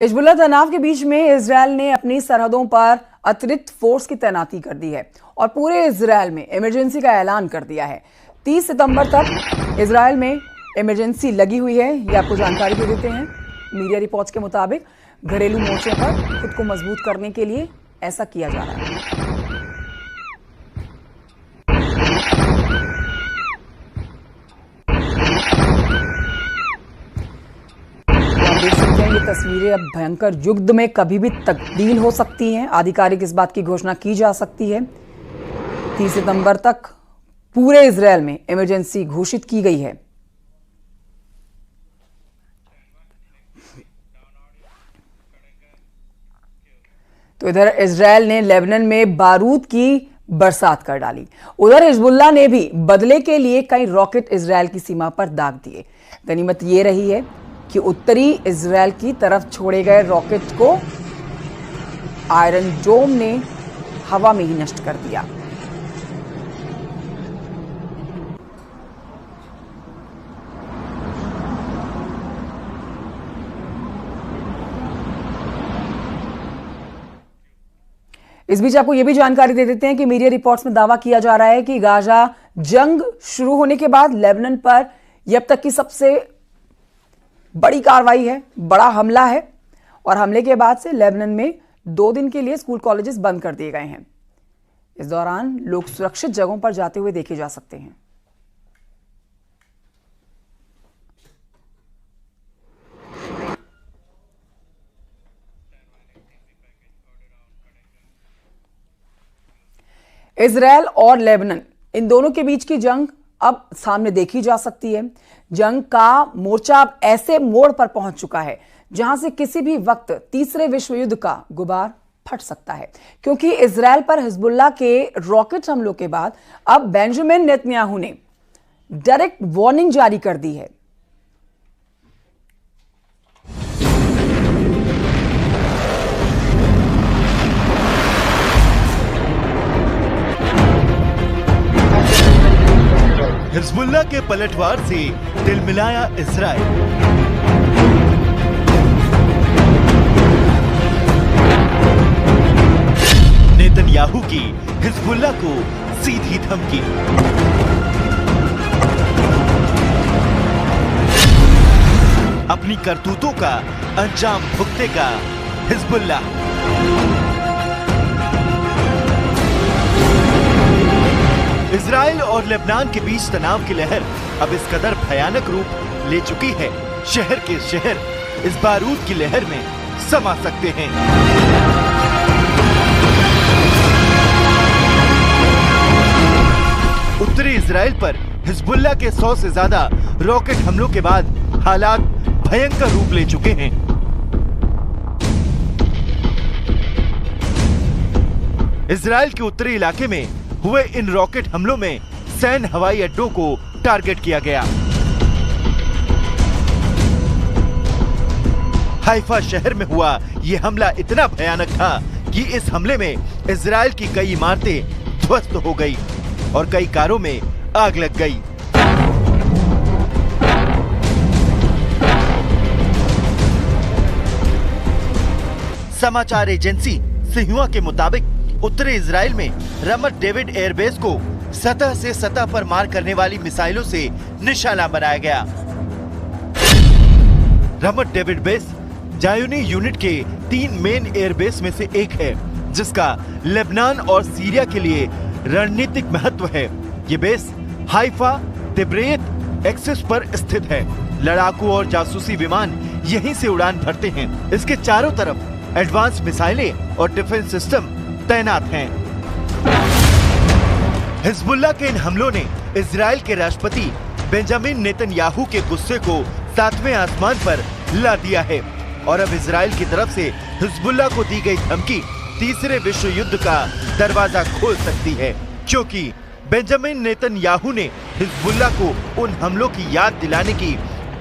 Hezbollah तनाव के बीच में इजरायल ने अपनी सरहदों पर अतिरिक्त फोर्स की तैनाती कर दी है और पूरे इजरायल में इमरजेंसी का ऐलान कर दिया है। 30 सितंबर तक इजरायल में इमरजेंसी लगी हुई है। ये आपको जानकारी दे देते हैं। मीडिया रिपोर्ट्स के मुताबिक घरेलू मोर्चे पर खुद को मजबूत करने के लिए ऐसा किया जा रहा है। देख सकते हैं ये तस्वीरें अब भयंकर युद्ध में कभी भी तब्दील हो सकती हैं। आधिकारिक इस बात की घोषणा की जा सकती है। 30 सितंबर तक पूरे इजरायल में इमरजेंसी घोषित की गई है। तो इधर इजरायल ने लेबनान में बारूद की बरसात कर डाली। उधर हिजबुल्लाह ने भी बदले के लिए कई रॉकेट इजरायल की सीमा पर दाग दिए। गनीमत यह रही है कि उत्तरी इजरायल की तरफ छोड़े गए रॉकेट को आयरन डोम ने हवा में ही नष्ट कर दिया। इस बीच आपको यह भी जानकारी दे देते हैं कि मीडिया रिपोर्ट्स में दावा किया जा रहा है कि गाजा जंग शुरू होने के बाद लेबनान पर यह अब तक की सबसे बड़ी कार्रवाई है, बड़ा हमला है। और हमले के बाद से लेबनान में 2 दिन के लिए स्कूल कॉलेजेस बंद कर दिए गए हैं। इस दौरान लोग सुरक्षित जगहों पर जाते हुए देखे जा सकते हैं। इजरायल और लेबनान इन दोनों के बीच की जंग अब सामने देखी जा सकती है। जंग का मोर्चा अब ऐसे मोड़ पर पहुंच चुका है जहां से किसी भी वक्त तीसरे विश्व युद्ध का गुबार फट सकता है, क्योंकि इजरायल पर हिजबुल्लाह के रॉकेट हमलों के बाद अब बेंजामिन नेतन्याहू ने डायरेक्ट वार्निंग जारी कर दी है। हिजबुल्लाह के पलटवार से तिलमिलाया इजरायल। नेतन्याहू की हिजबुल्लाह को सीधी धमकी। अपनी करतूतों का अंजाम भुगतेगा हिजबुल्लाह। इजरायल और लेबनान के बीच तनाव की लहर अब इस कदर भयानक रूप ले चुकी है, शहर के शहर इस बारूद की लहर में समा सकते हैं। उत्तरी इजरायल पर हिजबुल्लाह के 100 से ज्यादा रॉकेट हमलों के बाद हालात भयंकर रूप ले चुके हैं। इजरायल के उत्तरी इलाके में हुए इन रॉकेट हमलों में सैन्य हवाई अड्डों को टारगेट किया गया। हाइफा शहर में हुआ यह हमला इतना भयानक था कि इस हमले में इजरायल की कई इमारतें ध्वस्त हो गई और कई कारों में आग लग गई। समाचार एजेंसी सिन्हुआ के मुताबिक उत्तरी इजरायल में रमत डेविड एयरबेस को सतह से सतह पर मार करने वाली मिसाइलों से निशाना बनाया गया। रमत डेविड बेस जायूनी यूनिट के 3 मेन एयरबेस में से एक है, जिसका लेबनान और सीरिया के लिए रणनीतिक महत्व है। ये बेस हाइफा तिब्रेत एक्सिस पर स्थित है। लड़ाकू और जासूसी विमान यहीं से उड़ान भरते हैं। इसके चारों तरफ एडवांस मिसाइलें और डिफेंस सिस्टम तैनात हैं। हिजबुल्लाह के इन हमलों ने इजरायल के राष्ट्रपति बेंजामिन नेतन्याहू के गुस्से को 7वें आसमान पर ला दिया है और अब इजरायल की तरफ से हिजबुल्लाह को दी गई धमकी तीसरे विश्व युद्ध का दरवाजा खोल सकती है, क्योंकि बेंजामिन नेतन्याहू ने हिजबुल्लाह को उन हमलों की याद दिलाने की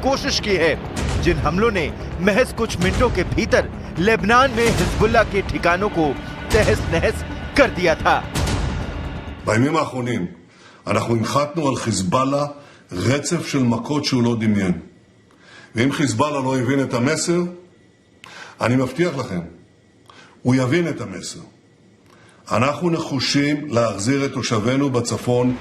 कोशिश की है जिन हमलों ने महज कुछ मिनटों के भीतर लेबनान में हिजबुल्लाह के ठिकानों को तहस नहस कर दिया था। בימים האחרונים אנחנו הנחתנו על חיזבאללה רצף של מכות שהוא לא דמיין. ואם חיזבאללה לא הבין את המסר, אני מבטיח לכם, הוא יבין את המסר. אנחנו נחושים להחזיר את תושבינו בצפון.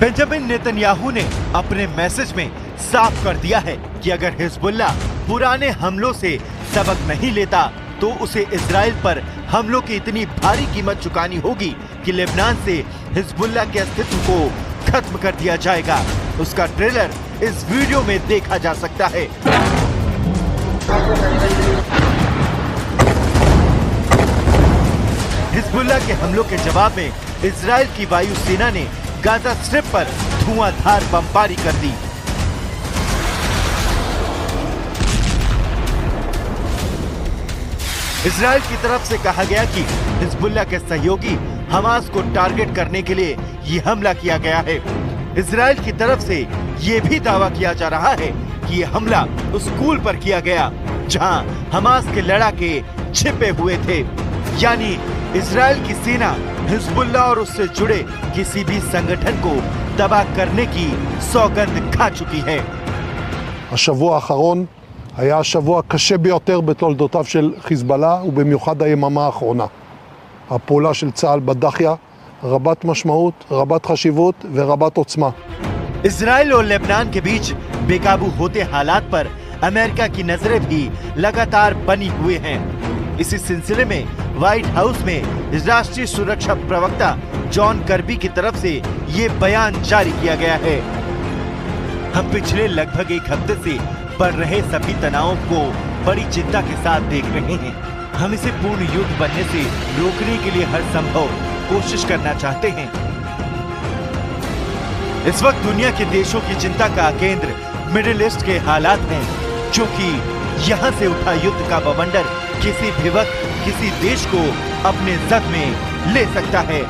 बेंजामिन नेतन्याहू ने अपने मैसेज में साफ कर दिया है कि अगर हिजबुल्लाह पुराने हमलों से सबक नहीं लेता तो उसे इजराइल पर हमलों की इतनी भारी कीमत चुकानी होगी कि लेबनान से हिजबुल्लाह के अस्तित्व को खत्म कर दिया जाएगा। उसका ट्रेलर इस वीडियो में देखा जा सकता है। हिजबुल्लाह के हमलों के जवाब में इजराइल की वायुसेना ने गाजा स्ट्रिप पर धुआंधार बमबारी कर दी। इजराइल की तरफ से कहा गया कि हिजबुल्लाह के सहयोगी हमास को टारगेट करने के लिए ये हमला किया गया है। इजराइल की तरफ से ये भी दावा किया जा रहा है कि ये हमला उस स्कूल पर किया गया जहां हमास के लड़ाके छिपे हुए थे। यानी इजराइल की सेना हिजबुल्लाह और उससे जुड़े किसी भी संगठन को तबाह करने की सौगंध खा चुकी है। השבוע האחרון היה השבוע הקשה ביותר בתולדותיו של חיזבאללה, ובמיוחד היממה האחרונה. הפעולה של צה"ל בדחיה רבת משמעות, רבת חשיבות ורבת עוצמה. इजराइल और लेबनान के बीच बेकाबू होते हालात पर अमेरिका की नजरें भी लगातार बनी हुए हैं। इसी सिलसिले में व्हाइट हाउस में राष्ट्रीय सुरक्षा प्रवक्ता जॉन कर्बी की तरफ से ये बयान जारी किया गया है। हम पिछले लगभग एक हफ्ते से बढ़ रहे सभी तनावों को बड़ी चिंता के साथ देख रहे हैं। हम इसे पूर्ण युद्ध बनने से रोकने के लिए हर संभव कोशिश करना चाहते हैं। इस वक्त दुनिया के देशों की चिंता का केंद्र मिडिल ईस्ट के हालात हैं, क्योंकि यहाँ से उठा युद्ध का बवंडर किसी भी वक्त किसी देश को अपने जद में ले सकता है।